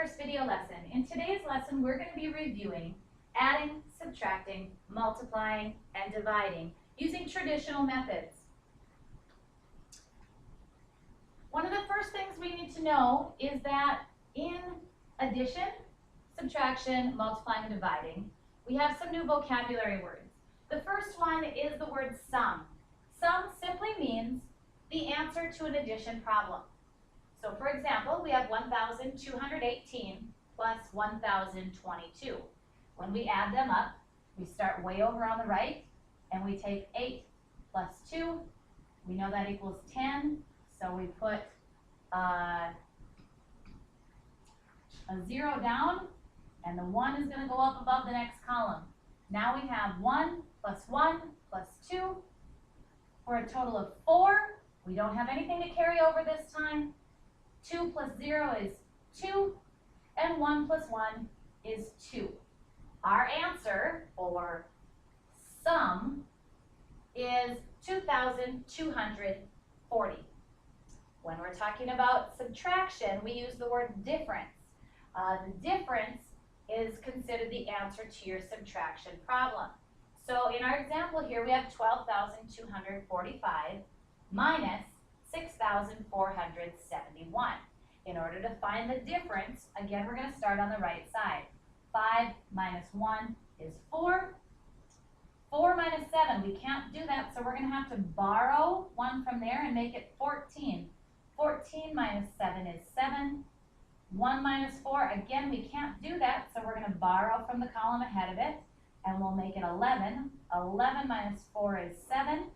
first video lesson. In today's lesson, we're going to be reviewing adding, subtracting, multiplying, and dividing using traditional methods. One of the first things we need to know is that in addition, subtraction, multiplying, and dividing, we have some new vocabulary words. The first one is the word sum. Sum simply means the answer to an addition problem. So for example, we have 1,218 plus 1,022. When we add them up, we start way over on the right, and we take 8 plus 2. We know that equals 10, so we put a 0 down, and the 1 is going to go up above the next column. Now we have 1 plus 2, for a total of 4. We don't have anything to carry over this time. 2 plus 0 is 2, and 1 plus 1 is 2. Our answer, or sum, is 2,240. When we're talking about subtraction, we use the word difference. The difference is considered the answer to your subtraction problem. So in our example here, we have 12,245 minus 6,471. In order to find the difference, again, we're going to start on the right side. 5 minus 1 is 4. 4 minus 7, we can't do that, so we're going to have to borrow 1 from there and make it 14. 14 minus 7 is 7. 1 minus 4, again, we can't do that, so we're going to borrow from the column ahead of it, and we'll make it 11. 11 minus 4 is 7.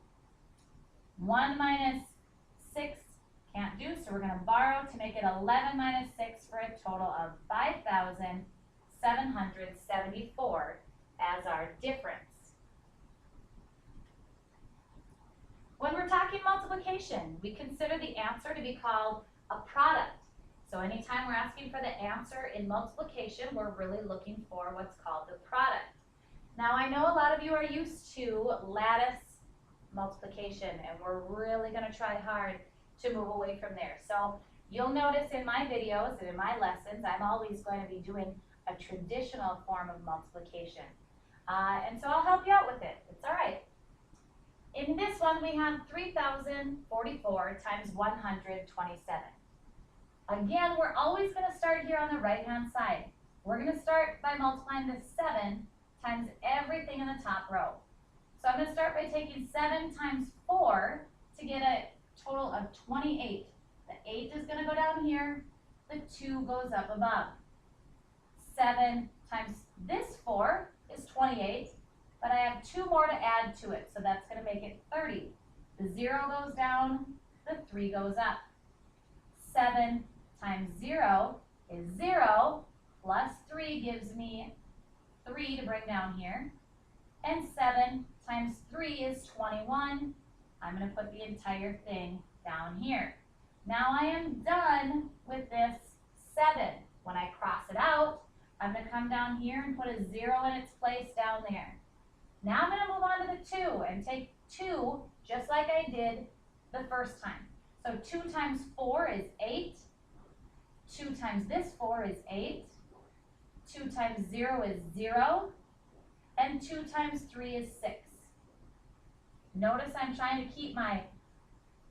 1 minus 6, can't do, so we're going to borrow to make it 11 minus 6 for a total of 5,774 as our difference. When we're talking multiplication, we consider the answer to be called a product. So anytime we're asking for the answer in multiplication, we're really looking for what's called the product. Now I know a lot of you are used to lattice multiplication, and we're really going to try hard to move away from there. So you'll notice in my videos and in my lessons, I'm always going to be doing a traditional form of multiplication. And so I'll help you out with it. It's all right. In this one, we have 3,044 times 127. Again, we're always going to start here on the right-hand side. We're going to start by multiplying the 7 times everything in the top row. So I'm going to start by taking 7 times 4 to get a total of 28. The 8 is going to go down here. The 2 goes up above. 7 times this 4 is 28, but I have 2 more to add to it, so that's going to make it 30. The 0 goes down, the 3 goes up. 7 times 0 is 0, plus 3 gives me 3 to bring down here. And 7 times 3 is 21. I'm going to put the entire thing down here. Now I am done with this 7. When I cross it out, I'm going to come down here and put a 0 in its place down there. Now I'm going to move on to the 2 and take 2 just like I did the first time. So 2 times 4 is 8. 2 times this 4 is 8. 2 times 0 is 0. And 2 times 3 is 6. Notice I'm trying to keep my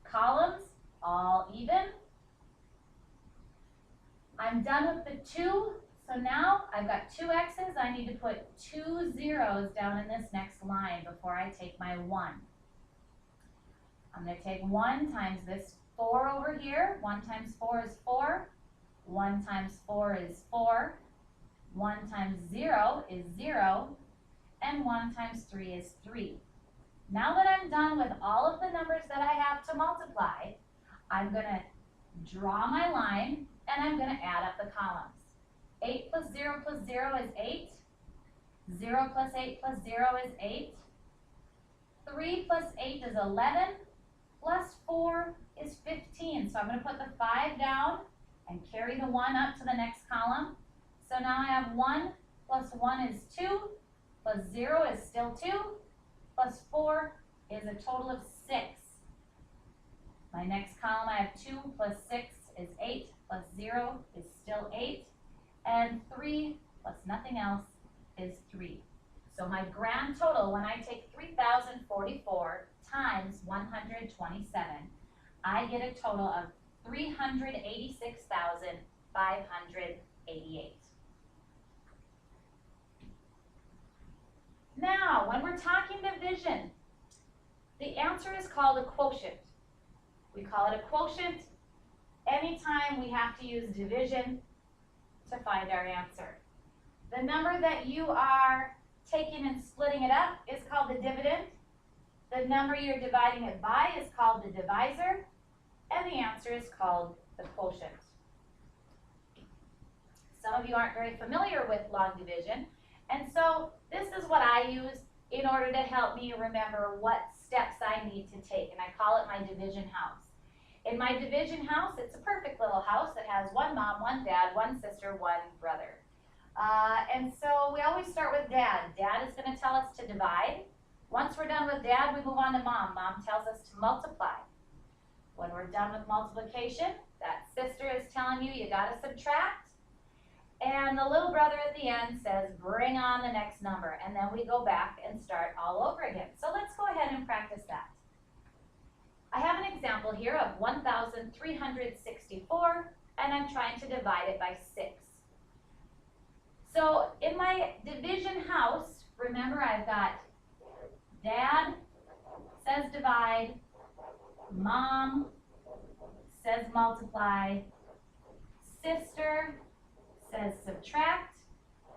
columns all even. I'm done with the 2. So now I've got 2 x's. I need to put 2 zeros down in this next line before I take my 1. I'm going to take 1 times this 4 over here. 1 times 4 is 4. 1 times 4 is 4. 1 times 0 is 0. And 1 times 3 is 3. Now that I'm done with all of the numbers that I have to multiply, I'm going to draw my line, and I'm going to add up the columns. 8 plus 0 plus 0 is 8. 0 plus 8 plus 0 is 8. 3 plus 8 is 11. Plus 4 is 15. So I'm going to put the 5 down and carry the 1 up to the next column. So now I have 1 plus 1 is 2. Plus 0 is still 2. Plus 4 is a total of 6. My next column, I have 2 plus 6 is 8, plus 0 is still 8. and 3 plus nothing else is 3. So my grand total, when I take 3,044 times 127, I get a total of 386,588. Now, when we're talking division, the answer is called a quotient. We call it a quotient anytime we have to use division to find our answer. The number that you are taking and splitting it up is called the dividend. The number you're dividing it by is called the divisor, and the answer is called the quotient. Some of you aren't very familiar with long division, and so this is what I use in order to help me remember what steps I need to take, and I call it my division house. In my division house, it's a perfect little house that has one mom, one dad, one sister, one brother. And so we always start with dad. Dad is going to tell us to divide. Once we're done with dad, we move on to mom. Mom tells us to multiply. When we're done with multiplication, that sister is telling you got to subtract. And the little brother at the end says, bring on the next number. And then we go back and start all over again. So let's go ahead and practice that. I have an example here of 1,364, and I'm trying to divide it by 6. So in my division house, remember I've got dad says divide, mom says multiply, sister says subtract,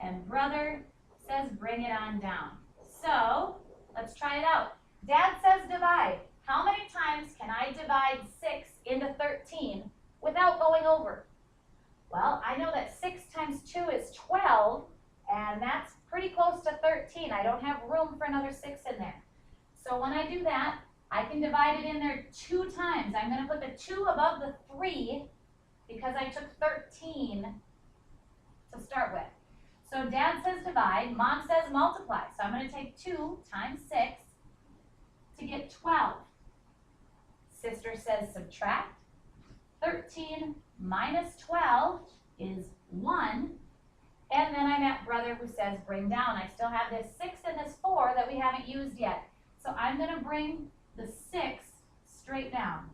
and brother says bring it on down. So let's try it out. Dad says divide. How many times can I divide 6 into 13 without going over? Well, I know that 6 times 2 is 12, and that's pretty close to 13. I don't have room for another 6 in there. So when I do that, I can divide it in there 2 times. I'm going to put the 2 above the 3 because I took 13 to start with. So dad says divide, mom says multiply. So I'm going to take 2 times 6 to get 12. Sister says subtract. 13 minus 12 is 1. And then I'm at brother who says bring down. I still have this 6 and this 4 that we haven't used yet. So I'm going to bring the 6 straight down.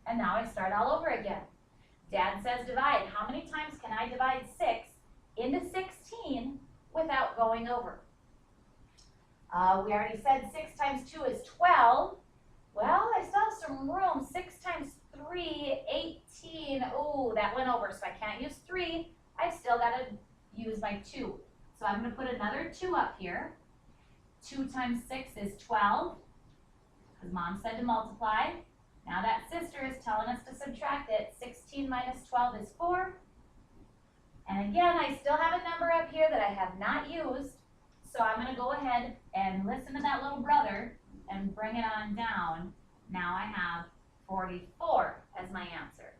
And now I start all over again. Dad says divide. How many times can I divide 6 into 16 without going over? We already said 6 times 2 is 12. Well, I still have some room. 6 times 3, 18. Oh, that went over, so I can't use 3. I've still got to use my 2. So I'm going to put another 2 up here. 2 times 6 is 12, because mom said to multiply. Now that sister is telling us to subtract it. 16 minus 12 is 4. And again, I still have a number up here that I have not used. So I'm going to go ahead and listen to that little brother and bring it on down. Now I have 44 as my answer.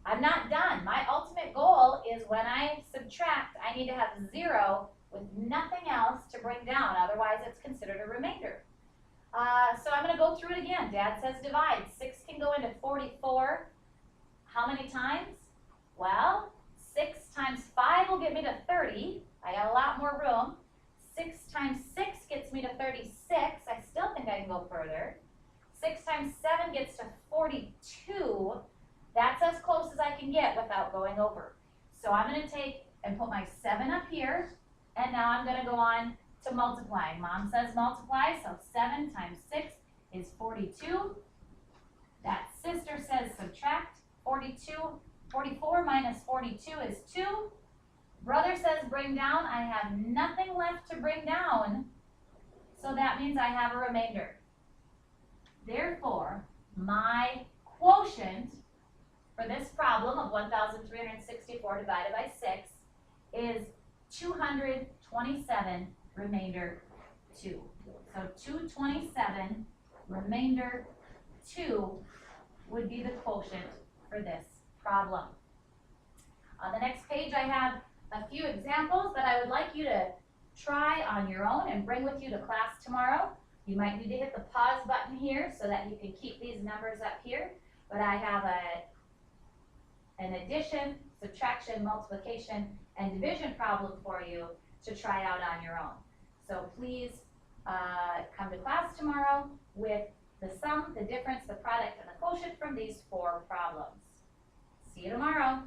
I'm not done. My ultimate goal is when I subtract, I need to have 0 with nothing else to bring down. Otherwise, it's considered a remainder. So I'm going to go through it again. Dad says divide. 6 can go into 44. How many times? Well, 6 times 5 will get me to 30. I got a lot more room. 6 times 6 gets me to 36. I still think I can go further. 6 times 7 gets to 42. That's as close as I can get without going over. So I'm going to take and put my 7 up here, and now I'm going to go on to multiply. Mom says multiply, so 7 times 6 is 42. That sister says subtract. 44 minus 42 is 2. Brother says bring down. I have nothing left to bring down, so that means I have a remainder. Therefore, my quotient for this problem of 1,364 divided by 6 is 227 remainder 2. So 227 remainder 2 would be the quotient for this problem. On the next page, I have a few examples that I would like you to try on your own and bring with you to class tomorrow. You might need to hit the pause button here so that you can keep these numbers up here. But I have an addition, subtraction, multiplication, and division problem for you to try out on your own. So please come to class tomorrow with the sum, the difference, the product, and the quotient from these 4 problems. See you tomorrow.